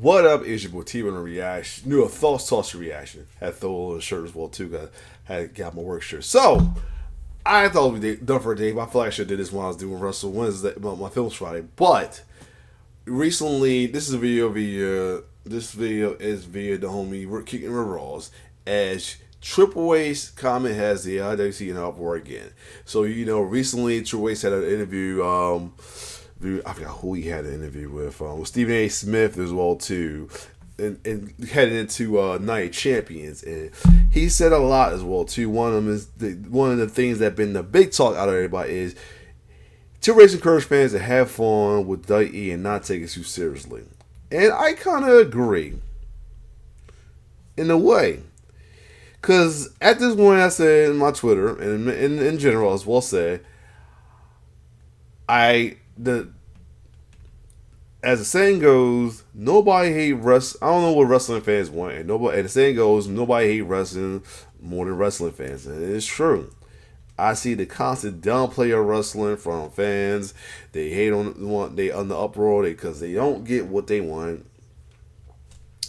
What up? Is your boy T on a reaction? New thoughts, toss reaction. Had to throw on a shirt as well too. Cause I had got my work shirt. So I thought we'd be done for a day, but I feel like I should have did this when I was doing Russell Wednesday, my Films Friday. But recently, this is a video via. This video is via the homie We're Kicking the Raws as Triple H comment has the IWC in Uproar again. So recently Triple H had an interview. I forgot who he had an interview with Stephen A. Smith as well too, and heading into Night of Champions, and he said a lot as well too. One of them is one of the things that been the big talk out of everybody is to raise encourage fans to have fun with WWE and not take it too seriously, and I kind of agree in a way. Because at this point, I said in my Twitter and in general as well said, as the saying goes, nobody hate wrestling. I don't know what wrestling fans want, and the saying goes, nobody hate wrestling more than wrestling fans, and it's true. I see the constant downplay of wrestling from fans. They hate on the uproar because they don't get what they want.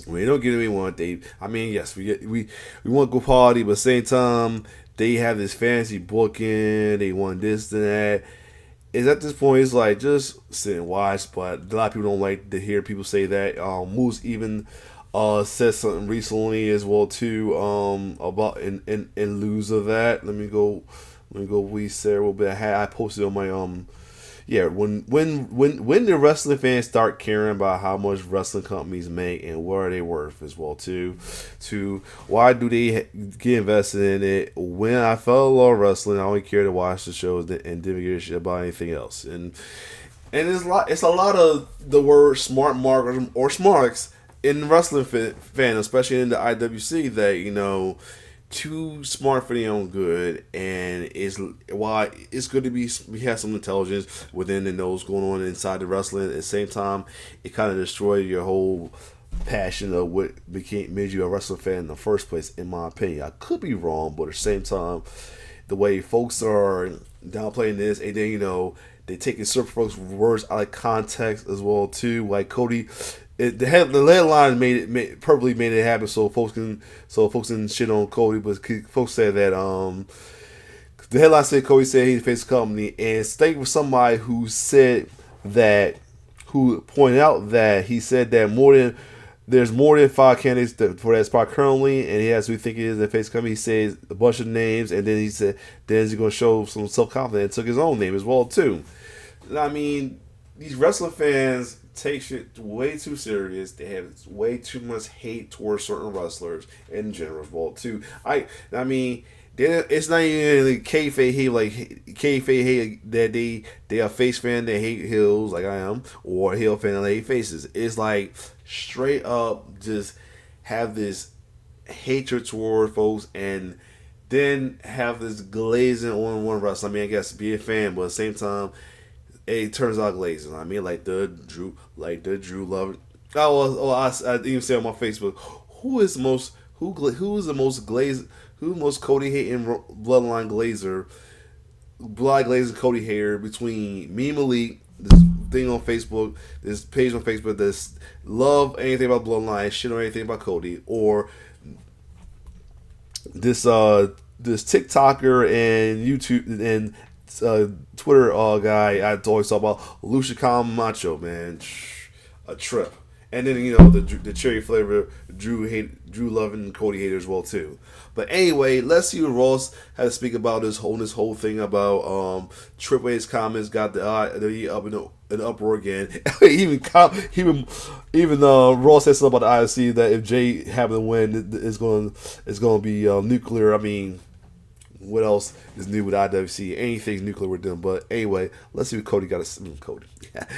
When they don't get what they want, yes, we want to go party, but at the same time, they have this fancy booking. They want this and that. Is at this point, it's like just sit and watch. But a lot of people don't like to hear people say that. Moose even said something recently as well too about in lieu of that. Let me go. We said a little bit. I posted on my when the wrestling fans start caring about how much wrestling companies make and what are they worth as well too, to why do they get invested in it? When I fell in love with wrestling, I only care to watch the shows and didn't give a shit about anything else. And it's a lot of the word smart marketers or smarks in the wrestling fan, especially in the IWC, that too smart for their own good, and it's why it's good to be. We have some intelligence within the nose going on inside the wrestling. At the same time, it kind of destroyed your whole passion of what made you a wrestling fan in the first place. In my opinion, I could be wrong, but at the same time, the way folks are downplaying this, and then they taking certain folks' words out of context as well too. Like Cody. The headline purposely made it happen so folks can shit on Cody, but folks said that the headline said Cody said he faced the company, and stayed with somebody who pointed out that he said that there's more than 5 candidates for that spot currently, and he has who think it is that face company. He says a bunch of names, and then he said then he's gonna show some self confidence and took his own name as well too. These wrestling fans take shit way too serious. They have way too much hate towards certain wrestlers in general as well too. It's not even like kayfabe hate, like kayfabe hate that they are face fan that hate heels like I am, or a heel fan that hate faces. It's like straight up just have this hatred toward folks, and then have this glazing on one wrestler. I guess be a fan, but at the same time, it turns out glazing. Like the Drew Love. I even say on my Facebook, who is the most Cody hating bloodline glazing Cody hater between me and Malik, this thing on Facebook, this page on Facebook that's love anything about bloodline, shit on anything about Cody, or this TikToker and YouTube and Twitter guy I always talk about, Lucia Camacho, man, a trip. And then the cherry flavor Drew loving Cody hater as well too. But anyway, let's see what Ross had to speak about this whole thing about Triple H's comments got the up in an uproar again. even Ross said something about the IWC that if Jay happened to win, it's gonna be nuclear. What else is new with IWC? Anything's nuclear with them. But anyway, let's see what Cody got to say. Cody.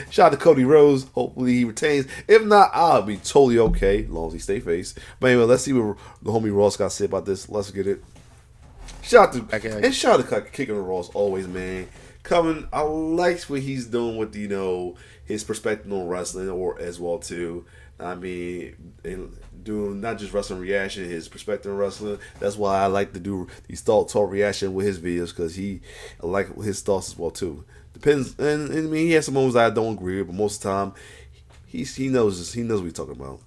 Shout out to Cody Rhodes. Hopefully he retains. If not, I'll be totally okay as long as he stay face. But anyway, let's see what the homie Ross got to say about this. Let's get it. Shout out to Kicking the Ross always, man. I like what he's doing with his perspective on wrestling, or as well too. Doing not just wrestling reaction, his perspective on wrestling. That's why I like to do these thought talk reaction with his videos, because I like his thoughts as well too. Depends, and he has some moments I don't agree with, but most of the time he knows what he's talking about.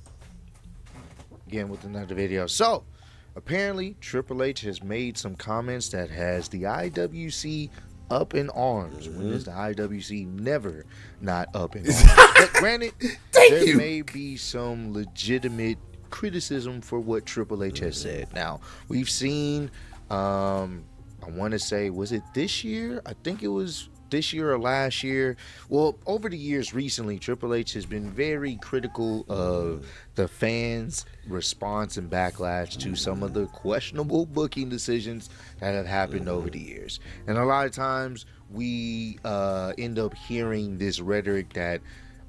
Again with another video. So apparently Triple H has made some comments that has the IWC up in arms. When is the IWC never not up in arms? But granted, Thank there you. may be some legitimate criticism for what Triple H has said. Now, we've seen, I want to say, was it this year? I think it was this year or last year. Well, over the years recently, Triple H has been very critical of the fans' response and backlash to some of the questionable booking decisions that have happened over the years. And a lot of times we end up hearing this rhetoric that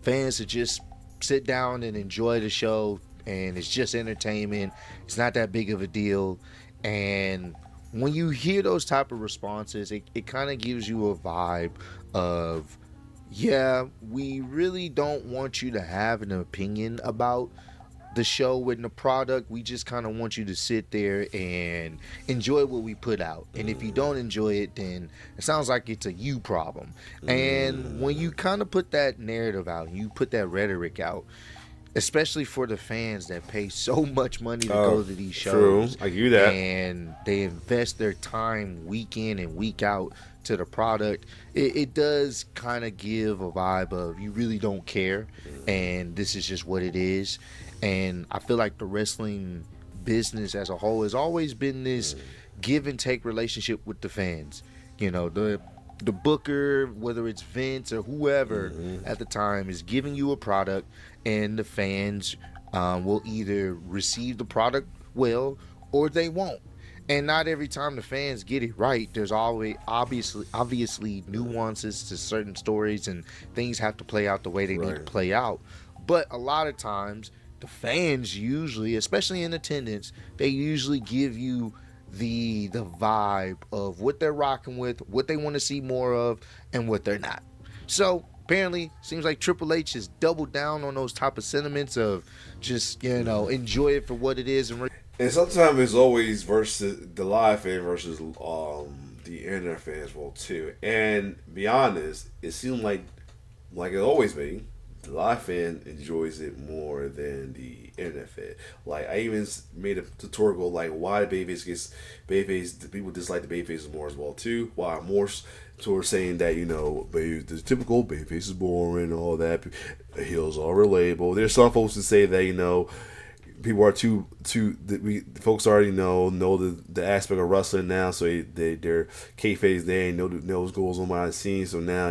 fans should just sit down and enjoy the show and it's just entertainment. It's not that big of a deal. And when you hear those type of responses, it kind of gives you a vibe of, yeah, we really don't want you to have an opinion about the show and the product. We just kind of want you to sit there and enjoy what we put out. And if you don't enjoy it, then it sounds like it's a you problem. And when you kind of put that narrative out, you put that rhetoric out, especially for the fans that pay so much money to go to these True, shows I give you that. and they invest their time week in and week out to the product, it does kind of give a vibe of you really don't care and this is just what it is. And I feel like the wrestling business as a whole has always been this give and take relationship with the fans. You know, the booker, whether it's Vince or whoever at the time, is giving you a product, and the fans will either receive the product well or they won't. And not every time the fans get it right. There's always obviously nuances to certain stories, and things have to play out the way they need to Right. play out. But a lot of times, the fans usually, especially in attendance, they usually give you the vibe of what they're rocking with, what they want to see more of, and what they're not. So apparently, seems like Triple H has doubled down on those type of sentiments of just enjoy it for what it is. And And sometimes it's always versus the live fan versus the internet fan as well too. And be honest, it seems like it always been, the live fan enjoys it more than the internet fan. Like I even made a tutorial like why the people dislike the babyface more as well too. Why more sort of saying that the typical babyface is boring and all that. Heels are relatable. There's some folks that say that people are folks already know the aspect of wrestling now, so they're kayfabe, they know what goes on behind the scenes, so now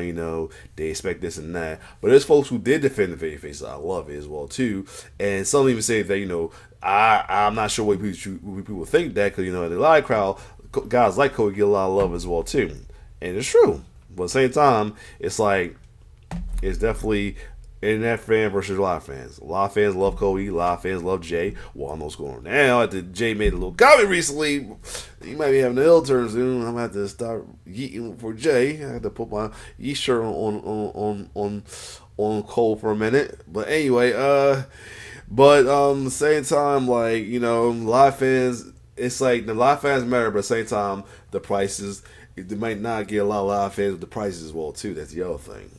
they expect this and that. But there's folks who did defend the babyface. I love it as well too, and some even say that I'm not sure what people think that, because in the live crowd, guys like Cody get a lot of love as well too, and it's true. But at the same time, it's like it's definitely internet fan versus live fans. A lot of fans love Cody. A lot of fans love Jay. Well, I know what's going on now. After Jay made a little comment recently, he might be having the ill turn soon. I'm gonna have to start yeeting for Jay. I have to put my yeet shirt on Cole for a minute. But anyway, same time, like live fans. It's like the live fans matter, but at the same time, the prices. They might not get a lot of live fans with the prices as well too. That's the other thing,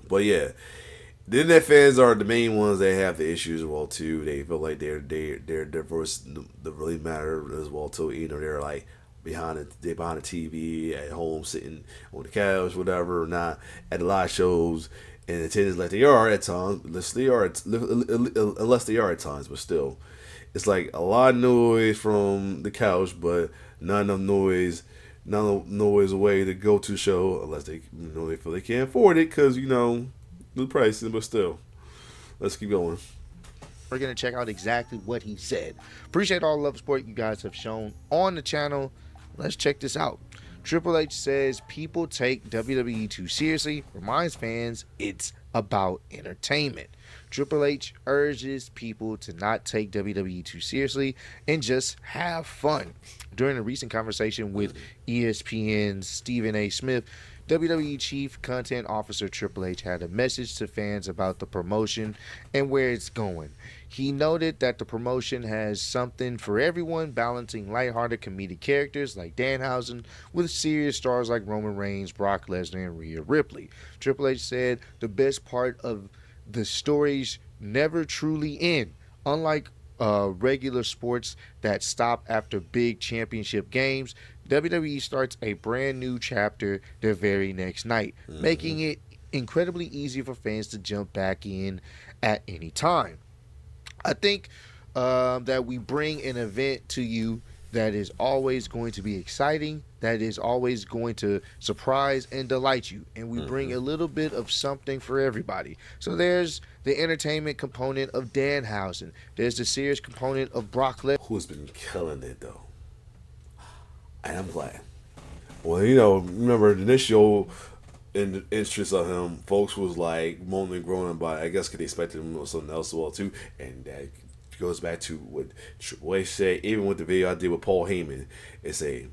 But yeah, the internet fans are the main ones that have the issues as well too. They feel like their voice that really matter as well too. They're like they're behind the TV at home, sitting on the couch, whatever, or not at the live shows and attendance like they are at times. Unless they are at times, but still, it's like a lot of noise from the couch, but not enough noise. Not noise away to go to show unless they they feel they can't afford it, because the pricing. But still, let's keep going. we're gonna check out exactly what he said. Appreciate all the love and support you guys have shown on the channel. Let's check this out. Triple H says people take WWE too seriously, reminds fans it's about entertainment. Triple H urges people to not take WWE too seriously and just have fun. During a recent conversation with ESPN's Stephen A. Smith, WWE Chief Content Officer Triple H had a message to fans about the promotion and where it's going. He noted that the promotion has something for everyone, balancing lighthearted comedic characters like Danhausen with serious stars like Roman Reigns, Brock Lesnar, and Rhea Ripley. Triple H said the best part of the stories never truly end. Unlike regular sports that stop after big championship games, WWE starts a brand new chapter the very next night, Mm-hmm. making it incredibly easy for fans to jump back in at any time. I think that we bring an event to you that is always going to be exciting, that is always going to surprise and delight you. And we bring Mm-hmm. a little bit of something for everybody. So there's the entertainment component of Danhausen, there's the serious component of Brock Lesnar. Who's been killing it though, and I'm glad. Well, you know, remember the initial in the interest of him, folks was like moaning and groaning about. I guess could they expect him with something else as well too, and that goes back to what Triple H said. Even with the video I did with Paul Heyman, it's a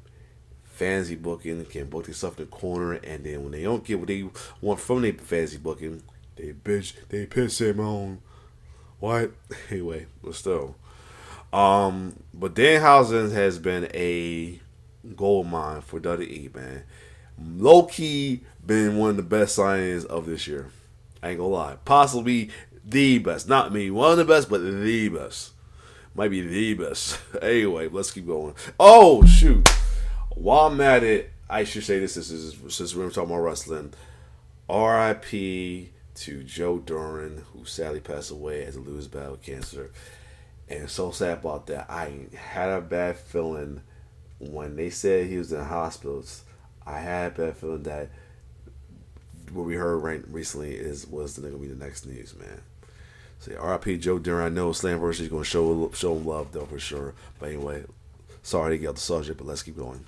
fantasy booking can book themselves in the corner, and then when they don't get what they want from their fantasy booking, they piss him on. What? Anyway, but still. But Danhausen has been a gold mine for WWE, man. Low key been one of the best signings of this year. I ain't gonna lie. Possibly the best. Not me. One of the best, but the best. Might be the best. Anyway, let's keep going. Oh, shoot. While I'm at it, I should say this since we're talking about wrestling. RIP to Joe Duran, who sadly passed away as a lose battle with cancer. And so sad about that. I had a bad feeling when they said he was in hospitals. I had a bad feeling that what we heard right recently was gonna be the next news, man. So R.I.P. Joe Duran. I know Slamversity is gonna show him love though for sure. But anyway, sorry to get off the subject, but let's keep going.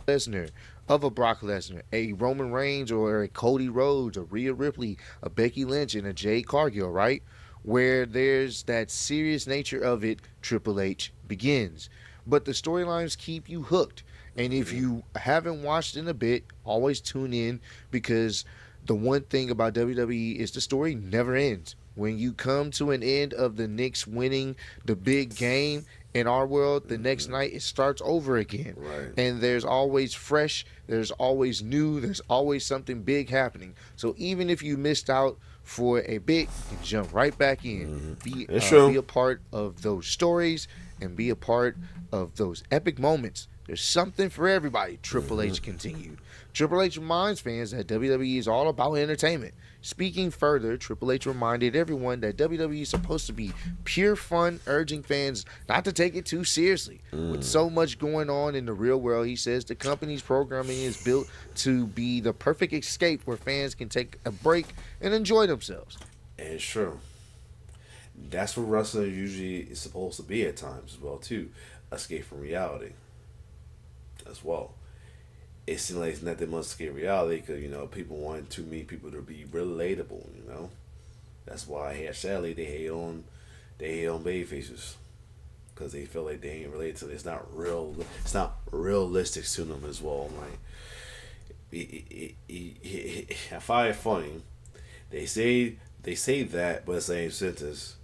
Lesnar, of a Brock Lesnar, a Roman Reigns, or a Cody Rhodes, a Rhea Ripley, a Becky Lynch, and a Jade Cargill, right? Where there's that serious nature of it, Triple H begins. But the storylines keep you hooked. And if Mm-hmm. you haven't watched in a bit, always tune in because the one thing about WWE is the story never ends. When you come to an end of the Knicks winning the big game in our world, the next Mm-hmm. night it starts over again. Right. And there's always fresh, there's always new, there's always something big happening. So even if you missed out for a bit, you can jump right back in. Mm-hmm. Be It's be true. a part of those stories and be a part of those epic moments. There's something for everybody, Triple Mm-hmm. H continued. Triple H reminds fans that WWE is all about entertainment. Speaking further, Triple H reminded everyone that WWE is supposed to be pure fun, urging fans not to take it too seriously. With Mm. so much going on in the real world, he says the company's programming is built to be the perfect escape where fans can take a break and enjoy themselves. And it's true. That's what wrestling usually is supposed to be at times as well too. Escape from reality as well. It seems like it's not that much escape reality because you know people want too many people to be relatable. You know that's why sadly they hate on baby faces because they feel like they ain't related to it. It's not real. It's not realistic to them as well. Like I find it funny. They say that, but the same sentence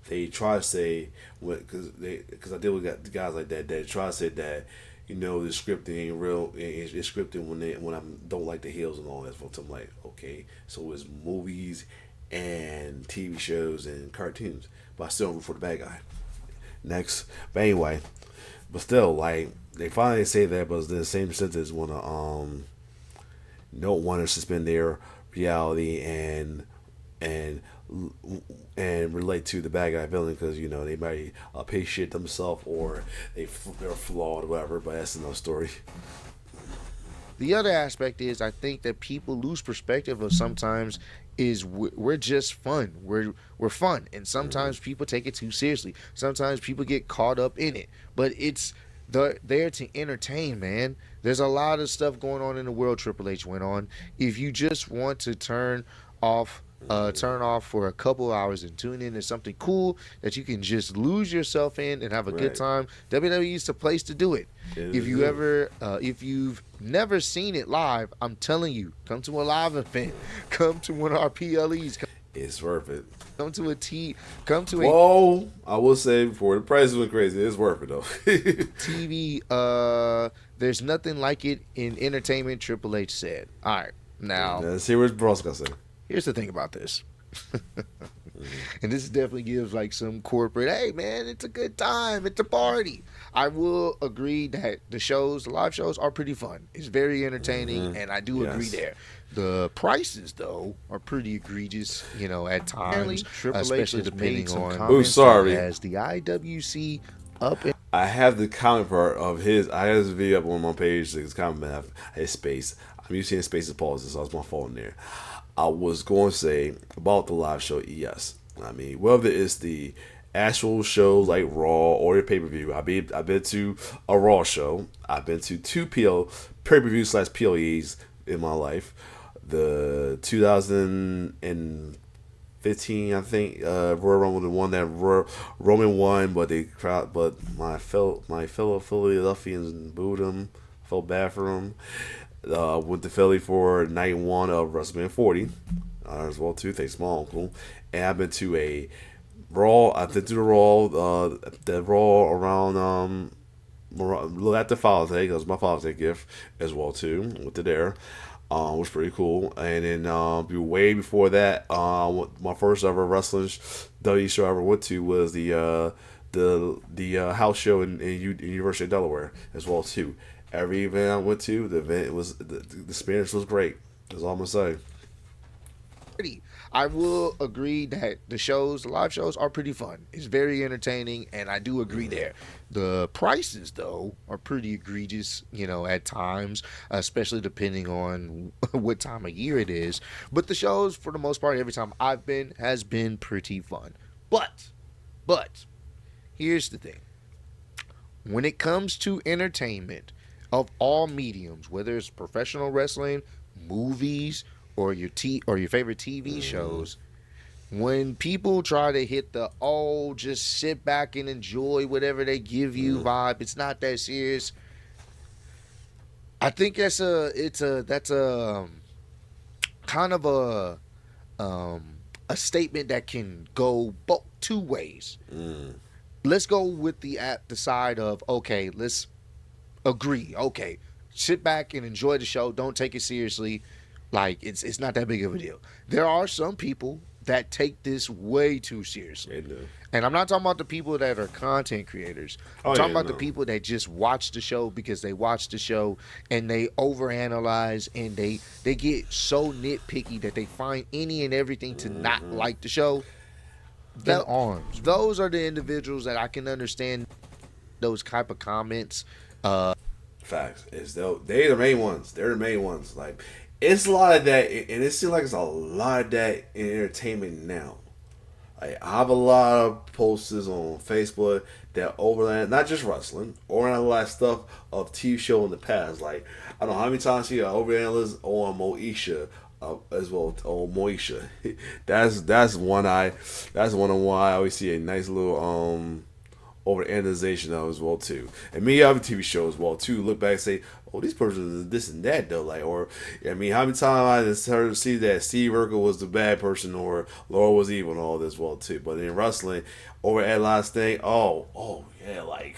they try to say because I deal with guys like that try to say that you know the scripting ain't real. It's scripted when I don't like the heels and all that. So I'm like, okay, so it's movies and TV shows and cartoons, but I still don't root for the bad guy. Next, but anyway, but still like they finally say that, but it's the same sentence when don't want to suspend their reality and and relate to the bad guy villain because you know they might pay shit themselves or they're flawed or whatever. But that's another story. The other aspect is I think that people lose perspective of sometimes is we're just fun. We're fun, and Mm-hmm. sometimes people take it too seriously. Sometimes people get caught up in it, but it's there to entertain, man. There's a lot of stuff going on in the world. Triple H went on. If you just want to turn off turn off for a couple hours and tune in to something cool that you can just lose yourself in and have a good Right. time. WWE is the place to do it. It If is you it. ever, if you've never seen it live, I'm telling you, come to a live event, come to one of our PLEs, It's worth it. come to a T, come to a Well, I will say before the prices went crazy, it's worth it though. TV. There's nothing like it in entertainment. Triple H said. All right, now Let's see what Bros gonna say. here's the thing about this. And this definitely gives like some corporate, hey man, it's a good time, it's a party. I will agree that the shows, the live shows, are pretty fun. It's very entertaining, and I do agree Yes. there. The prices though are pretty egregious, at times, Triple H especially has depending made some on comments Oh, sorry. as the IWC up and I have the comment part of his. I have this video up on my page. His comment, his space. I'm used to seeing spaces pauses, so it's my fault in there. I was going to say about the live show. Yes, I mean whether it's the actual shows like Raw or your pay per view. I've been to a Raw show. I've been to two PL pay per view slash PLEs in my life. The 2015, I think, Royal Rumble, the one that Roman won, but they crowd, but my fellow Philadelphians booed him. Felt bad for him. Went to Philly for night one of WrestleMania 40, as well too. Thanks, my uncle. And I've been to a Raw. I've been to the Raw around after Father's Day. That was my Father's Day gift as well too. Went to there. Was pretty cool. And then way before that, my first ever wrestling W show I ever went to was the house show in University of Delaware as well too. Every event I went to, the event was the experience was great. That's all I'm gonna say. party. I will agree that the shows, the live shows, are pretty fun. It's very entertaining, and I do agree there. The prices, though, are pretty egregious, at times, especially depending on what time of year it is. But the shows, for the most part, every time I've been, has been pretty fun. But, here's the thing. When it comes to entertainment of all mediums, whether it's professional wrestling, movies, or your favorite TV shows, when people try to hit the just sit back and enjoy whatever they give you vibe, it's not that serious. I think that's a kind of a statement that can go both two ways. Let's go with the side of, okay, let's agree. Okay, sit back and enjoy the show. Don't take it seriously. Like it's not that big of a deal. There are some people that take this way too seriously. They do. And I'm not talking about the people that are content creators. I'm Oh, talking yeah, about the no. people that just watch the show because they watch the show and they overanalyze and they get so nitpicky that they find any and everything to not like the show. in That, arms. those are the individuals that I can understand those type of comments. Facts. They the main ones. They're the main ones. Like it's a lot of that, and it seems like it's a lot of that in entertainment now. Like, I have a lot of posters on Facebook that overland not just wrestling, overland a lot of stuff of TV show in the past. Like I don't know how many times you overanalyze on Moesha as well. On Moesha, that's one of why I always see a nice little over analyzation of as well too. And many other TV shows as well too. Look back and say, "Oh, these persons is this and that though." Like, or I mean, how many times I just heard see that Steve Urkel was the bad person or Laura was evil and all this well too. But in wrestling, over at last thing, oh yeah, like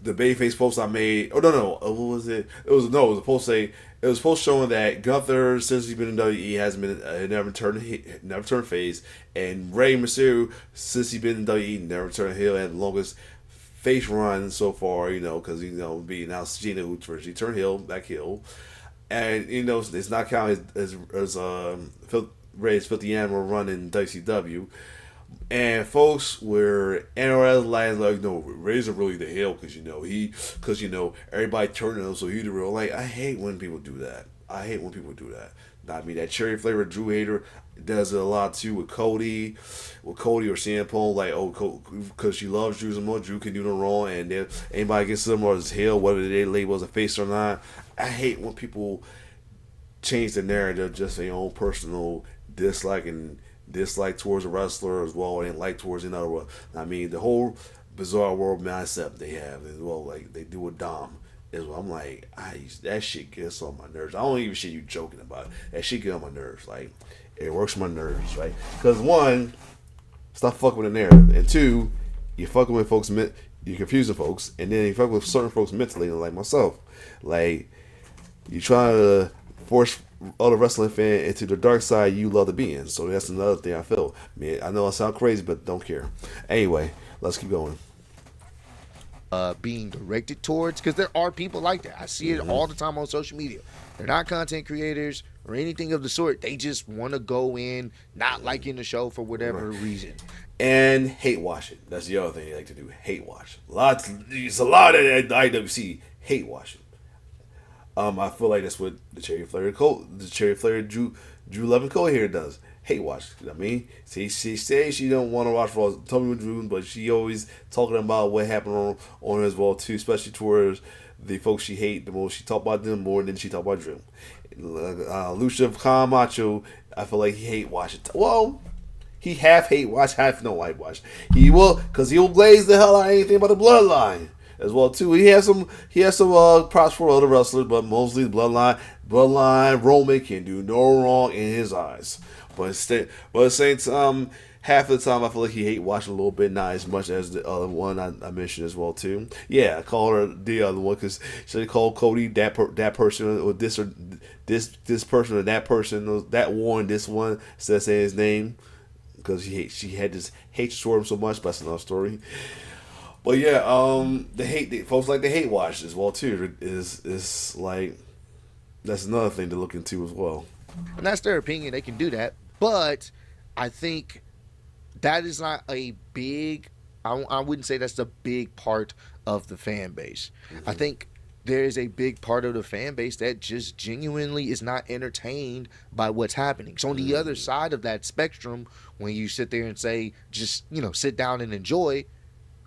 the babyface post I made. Oh no, what was it? It was a post say it was a post showing that Gunther since he's been in WWE hasn't been never turned face, and Rey Mysterio since he's been in WWE never turned heel and the longest face run so far. Because being now Cena who first turned heel back heel, and it's not counting Rey's 50 animal run in WCW. And folks were analyzing like, no, Razor really the heel because everybody turned on him, so he the real. Like I hate when people do that. I mean that cherry flavor Drew Hader does it a lot too with Cody or CM Punk. Like because she loves Drew so much, Drew can do no wrong, and then anybody gets them or his heel, whether they label as a face or not. I hate when people change the narrative just for their own personal dislike and dislike towards a wrestler as well, and like towards another. I mean, the whole bizarre world mindset they have as well, like they do with Dom. Is what I'm like, that shit gets on my nerves. I don't even shit you joking about it. That shit get on my nerves. Like, it works my nerves, right? Because one, stop fucking with the narrative, and two, you're fucking with folks. You're confusing folks, and then you fuck with certain folks mentally, like myself. Like, you trying to force other wrestling fan into the dark side you love to be in. So that's another thing I feel. Man, I know I sound crazy, but don't care. Anyway, let's keep going. Being directed towards, because there are people like that. I see it all the time on social media. They're not content creators or anything of the sort. They just want to go in not liking the show for whatever reason. And hate watching. That's the other thing they like to do. Hate watch. There's a lot of IWC hate watching. I feel like that's what the Cherry Flair Drew Love and Cole here does. Hate watch. I mean, she says she don't want to watch Raw. Tell me what Drew, but she always talking about what happened on her as well too, especially towards the folks she hate the most. She talk about them more than she talk about Drew. Lucia Camacho, I feel like he hate watch it. Well, he half hate watch, half no hate watch. He will, because he'll glaze the hell out of anything about the bloodline as well too. He has some props for other wrestlers, but mostly the bloodline Roman can do no wrong in his eyes. But at the same time, half of the time I feel like he hate watching a little bit, not as much as the other one I mentioned as well too. Yeah, I call her the other one because she called Cody that person or this person or that person, that one, this one, instead of saying his name, because she had this hate toward him so much. But that's another story. But yeah, folks like the hate watch as well too. Is like, that's another thing to look into as well. And that's their opinion. They can do that. But I think that is not a big, I wouldn't say that's the big part of the fan base. I think there is a big part of the fan base that just genuinely is not entertained by what's happening. So on the other side of that spectrum, when you sit there and say, just, sit down and enjoy,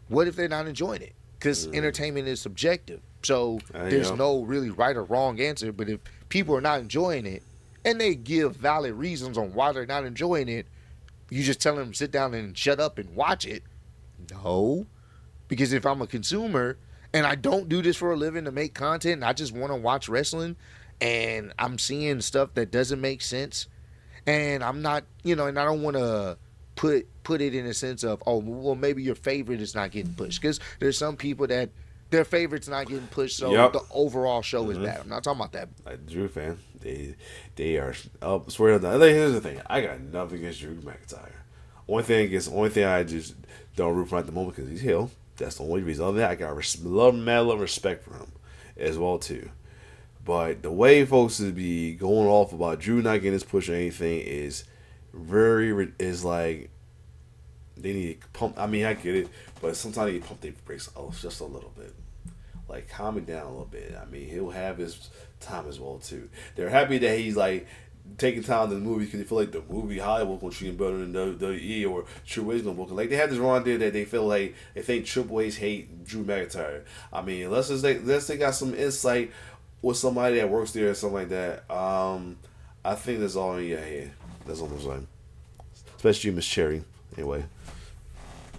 what if they're not enjoying it? Because entertainment is subjective. So there's no really right or wrong answer. But if people are not enjoying it, and they give valid reasons on why they're not enjoying it, you just tell them to sit down and shut up and watch it. No. Because if I'm a consumer and I don't do this for a living to make content and I just want to watch wrestling and I'm seeing stuff that doesn't make sense and I'm not, and I don't want to put it in a sense of, oh, well, maybe your favorite is not getting pushed. Because there's some people that their favorite's not getting pushed, so the overall show is bad. I'm not talking about that. Like Drew fan, they are. Swear to God. Here's the thing: I got nothing against Drew McIntyre. Only thing I just don't root for at the moment because he's heel. That's the only reason. Other than that, I got love respect for him as well too. But the way folks is be going off about Drew not getting his push or anything is like they need to pump. I mean, I get it, but sometimes they pump their brakes just a little bit. Like, calm it down a little bit. I mean, he'll have his time as well too. They're happy that he's like taking time in the movie because they feel like the movie Hollywood gonna treat him better than WWE or Triple H gonna book him. Like, they have this wrong idea that they feel like they think Triple H hate Drew McIntyre. I mean, unless they got some insight with somebody that works there or something like that. I think that's all in your head. That's all I'm saying. Especially Miss Cherry. Anyway.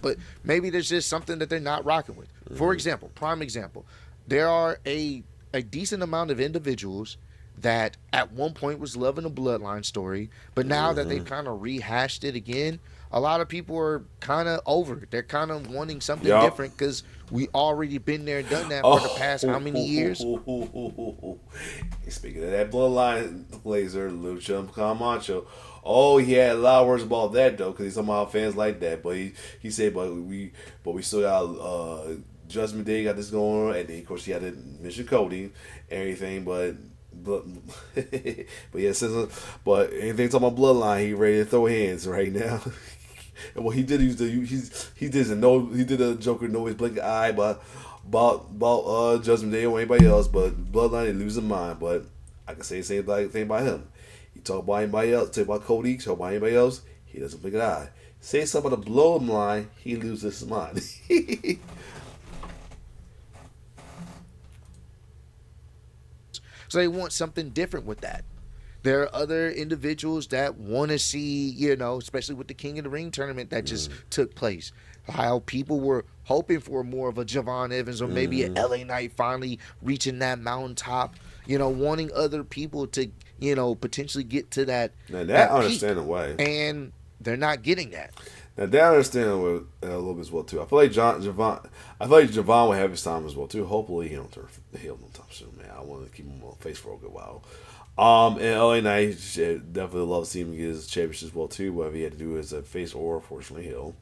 But maybe there's just something that they're not rocking with. For example, prime example, there are a decent amount of individuals that at one point was loving a bloodline story, but now that they've kind of rehashed it again, a lot of people are kind of over it. They're kind of wanting something different because we already been there and done that for the past how many years? Speaking of that bloodline laser, Lucha Camacho. Oh, he had a lot of words about that though, because he's somehow fans like that. But he said, but we still got Judgment Day got this going on, and then of course he had to mention Cody, everything, but yeah, but anything talking about bloodline, he ready to throw hands right now. And what he did, he did a Joker know his blink eye, but about Judgment Day or anybody else, but bloodline they lose their mind. But I can say the same thing about him. You talk about anybody else, talk about Cody, talk about anybody else, he doesn't blink an eye. Say something about the bloodline, he loses his mind. So they want something different with that. There are other individuals that want to see, especially with the King of the Ring tournament that just took place, how people were hoping for more of a Javon Evans or maybe an LA Knight finally reaching that mountaintop, wanting other people to, potentially get to that, Now that I that peak. understand in a way. And they're not getting that. Now that I understand a little bit as well too. I feel like Javon will have his time as well too. Hopefully he don't turn heel no time soon, man. I want to keep him on face for a good while. And LA Knight definitely love to see him get his championship as well too. Whether he had to do it as a face or fortunately heel.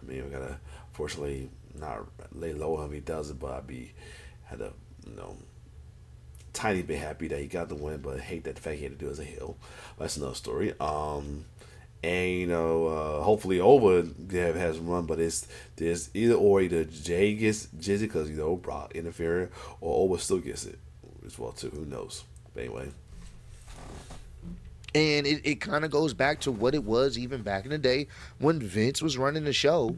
I mean, we gotta fortunately not lay low on him. He does it, but had a tiny bit happy that he got the win, but hate that the fact he had to do it as a heel. That's another story. And hopefully Over has run, but there's either Jay gets Jizzy because Brock interfering, or Over still gets it as well too. Who knows? But anyway. And it kind of goes back to what it was even back in the day when Vince was running the show.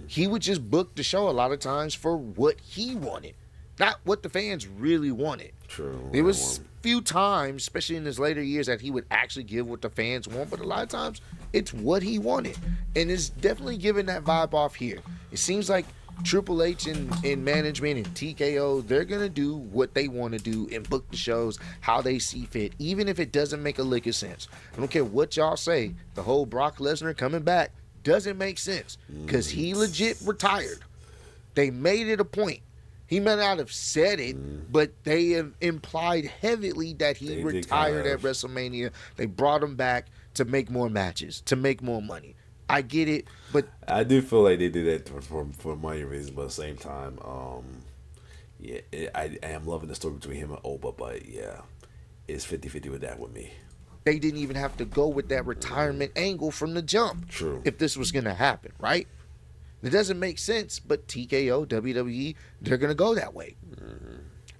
He would just book the show a lot of times for what he wanted, not what the fans really wanted. True. There was few times, especially in his later years, that he would actually give what the fans want, but a lot of times it's what he wanted. And it's definitely giving that vibe off here. It seems like Triple H and management and TKO, they're going to do what they want to do and book the shows how they see fit, even if it doesn't make a lick of sense. I don't care what y'all say. The whole Brock Lesnar coming back doesn't make sense because he legit retired. They made it a point. He may not have said it, but they have implied heavily that he retired at WrestleMania. They brought him back to make more matches, to make more money. I get it, but I do feel like they did that for money reasons, but at the same time, I am loving the story between him and Oba, but yeah, it's 50-50 with that with me. They didn't even have to go with that retirement angle from the jump. True. If this was going to happen, right? It doesn't make sense, but TKO, WWE, they're going to go that way.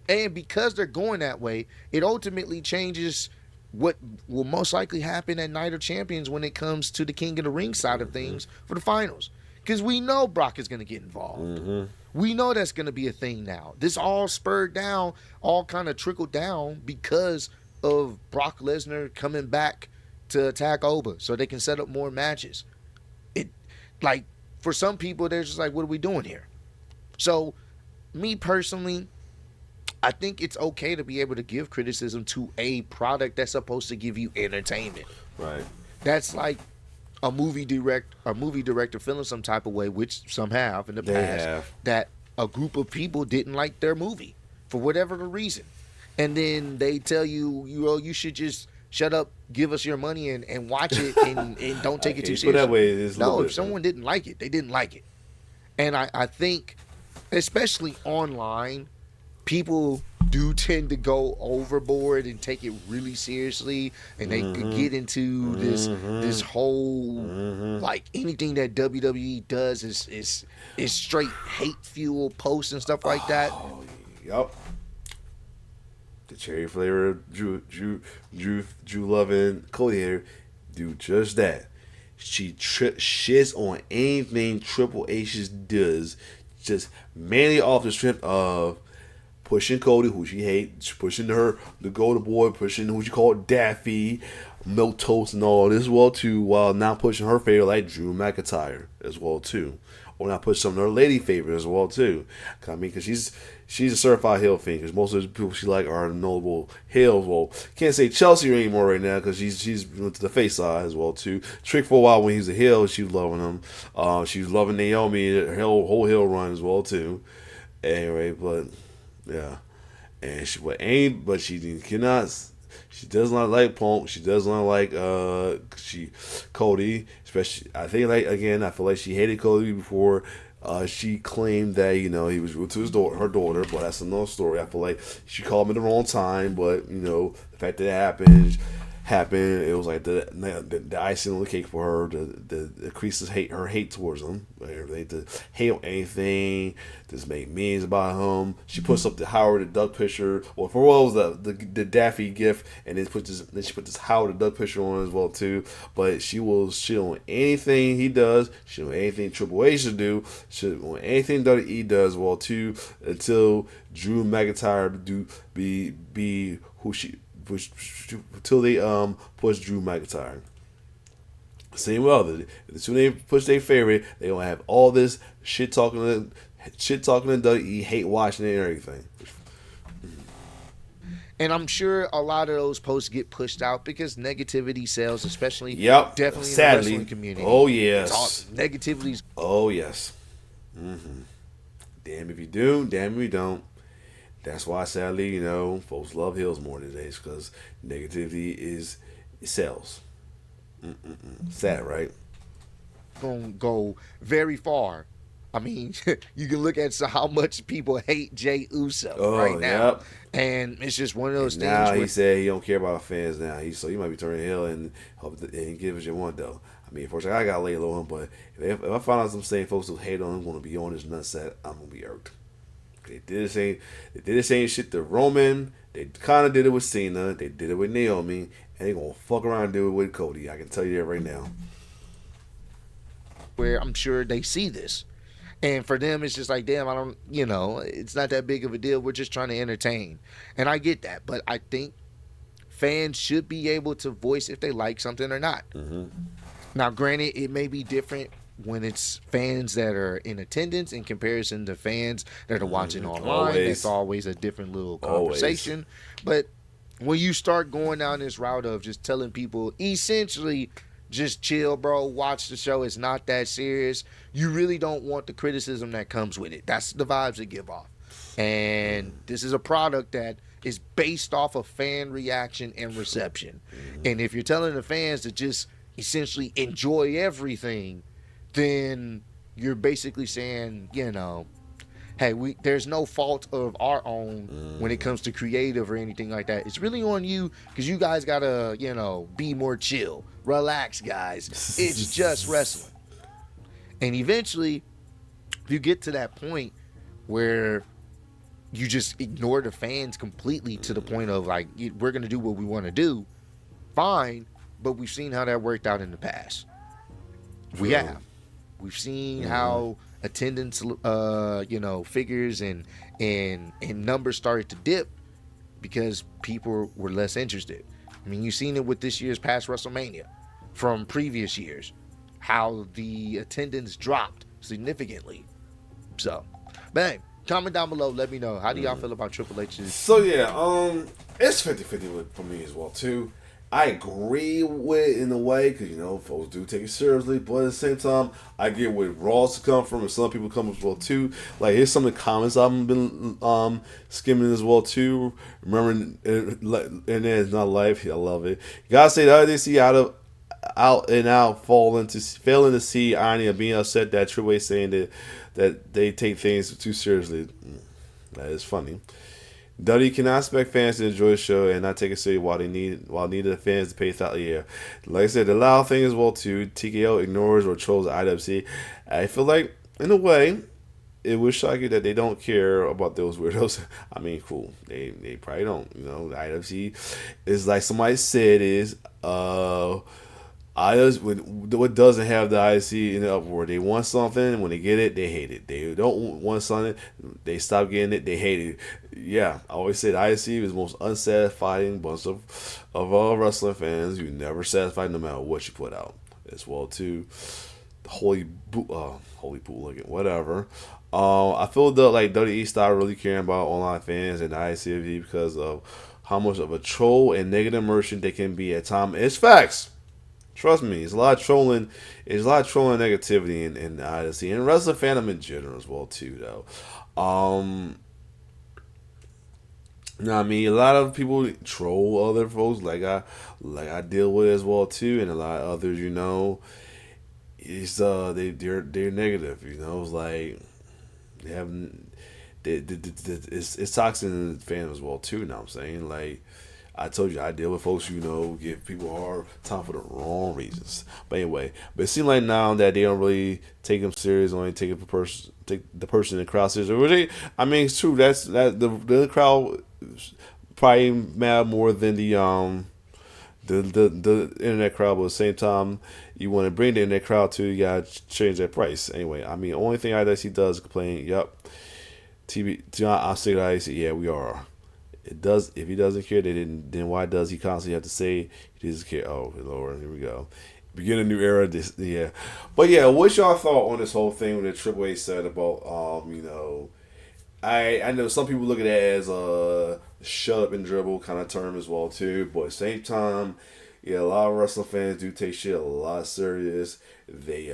And because they're going that way, it ultimately changes what will most likely happen at Night of Champions when it comes to the King of the Ring side of things for the finals. Because we know Brock is going to get involved. We know that's going to be a thing now. This all spurred down, all kind of trickled down because of Brock Lesnar coming back to attack Oba so they can set up more matches. For some people, they're just like, what are we doing here? So, me personally, I think it's okay to be able to give criticism to a product that's supposed to give you entertainment. Right. That's like a movie director feeling some type of way, which some have in the past, that a group of people didn't like their movie for whatever the reason. And then they tell you, you should just shut up, give us your money, and watch it, and don't take it too seriously. That way, it's no, if someone didn't like it, they didn't like it. And I think, especially online, people do tend to go overboard and take it really seriously, and they could get into this whole like anything that WWE does is straight hate fuel posts and stuff like that. Yup. The cherry flavor Drew loving Cody here do just that. She shits on anything Triple H does, just mainly off the strength of pushing Cody, who she hates, pushing her, the Golden Boy, pushing who she called Daffy, Milk Toast, and all this as well too, while not pushing her favorite like Drew McIntyre as well too, or not push some of her lady favorite as well too. I mean, because she's a certified heel fan. Because most of the people she like are notable heels. Well, can't say Chelsea anymore right now because she's went to the face side as well too. Trick for a while when he was a heel, she was loving him. She was loving Naomi, her whole heel run as well too. Anyway, but. Yeah, and she cannot. She does not like Punk. She does not like Cody. Especially, I think I feel like she hated Cody before. She claimed that he was with her daughter, but that's another story. I feel like she called him at the wrong time, but the fact that it happened. It was like the icing on the cake for her. The increases her hate towards him. They to hate on anything. Just make memes about him. She puts up the Howard the Duck picture, or for what was the Daffy gift, and then she put this Howard the Duck picture on as well too. But she will shit on anything he does. She on anything Triple H should do. She on anything WWE does as well too. Until Drew McIntyre be who she. until they push Drew McIntyre. Same with others. As soon as they push their favorite, they gonna have all this shit talking and WWE, hate watching it and everything. And I'm sure a lot of those posts get pushed out because negativity sells, especially Yep. definitely in the Sadly. wrestling community. Oh It's all yes. negativity's Oh yes. Damn if you do, damn if you don't. That's why sadly, folks love heels more these days because negativity is it sells. Sad, right? gonna go very far. I mean, you can look at how much people hate Jay Uso Oh, right now, yep. and it's just one of those And things now where he said he don't care about fans now. So he might be turning heel and hope that and give us your one though. I mean, unfortunately, I gotta lay low on him. But if I find out some same folks who hate on him going to be on his nutsack, I'm gonna be irked. They did the same shit to Roman. They kind of did it with Cena. They did it with Naomi, and they gonna fuck around and do it with Cody. I can tell you that right now. I'm sure they see this. And for them, it's just like, damn, I don't, it's not that big of a deal. We're just trying to entertain. And I get that. But I think fans should be able to voice if they like something or not. Now, granted, it may be different when it's fans that are in attendance in comparison to fans that are watching online. That's always a different little conversation. But when you start going down this route of just telling people essentially just chill, bro, watch the show, it's not that serious, you really don't want the criticism that comes with it. That's the vibes they give off. And this is a product that is based off of fan reaction and reception. And if you're telling the fans to just essentially enjoy everything, then you're basically saying, hey, there's no fault of our own when it comes to creative or anything like that. It's really on you because you guys gotta, be more chill, relax, guys. It's just wrestling. And eventually, if you get to that point where you just ignore the fans completely to the point of like, we're gonna do what we want to do, fine. But we've seen how that worked out in the past. True. We have. We've seen how attendance, figures and numbers started to dip because people were less interested. I mean, you've seen it with this year's past WrestleMania from previous years, how the attendance dropped significantly. So, but hey, comment down below. Let me know. How do y'all feel about Triple H's? So yeah, it's 50-50 for me as well too. I agree with it in a way because folks do take it seriously, but at the same time, I get where Raw's come from, and some people come as well too. Like here's some of the comments I've been skimming as well too. Remembering and it's not life. I love it. You gotta say the IWC out and out failing to see irony of being upset that Triple H saying that they take things too seriously. That is funny. Duddy cannot expect fans to enjoy the show and not take it serious while needed the fans to pay $1,000 a year. Like I said, the loud thing as well too. TKO ignores or trolls the IWC. I feel like in a way it would shock you that they don't care about those weirdos. I mean, cool. They probably don't. The IWC is like somebody said is what doesn't have the IC in the uproar. They want something. When they get it, they hate it. They don't want something. They stop getting it. They hate it. Yeah, I always said IC is the most unsatisfying bunch of wrestling fans. You're never satisfied no matter what you put out. As well too, holy bootlegging, whatever. I feel like WWE stopped really caring about online fans and the ICV because of how much of a troll and negative merchant they can be at times. It's facts. Trust me, it's a lot of trolling. It's a lot of trolling negativity in the IWC and wrestling fandom in general as well too, though. I mean, a lot of people troll other folks, like I deal with as well too, and a lot of others, it's they're negative. It's like they have it's toxic in the fandom as well too. You know what I'm saying? Like I told you, I deal with folks give people a hard time for the wrong reasons. But anyway, it seems like now that they don't really take them serious, only take the person in the crowd serious. I mean, it's true. That the crowd probably matter more than the internet crowd. But at the same time, you want to bring the internet crowd too, you gotta change that price. Anyway, I mean, the only thing IWC does is complain. Yup, TV. I'll say that IWC. Yeah, we are. It does. If he doesn't care, then why does he constantly have to say he doesn't care? Oh Lord, here we go. Begin a new era. This, yeah, but yeah, what's y'all thought on this whole thing that Triple H said about I know some people look at it as a shut up and dribble kind of term as well too, but at the same time, yeah, a lot of wrestling fans do take shit a lot serious. They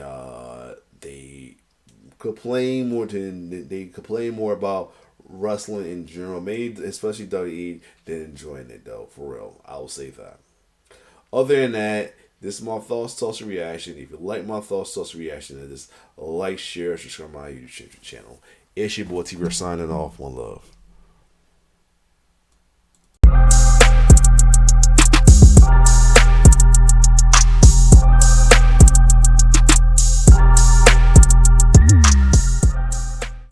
complain more about wrestling in general, maybe especially WWE, than enjoying it though. For real, I will say that. Other than that, this is my thoughts, thoughts, and reaction. If you like my thoughts, thoughts, and reaction, then just like, share, subscribe to my YouTube channel. It's your boy T. Signing off. One love.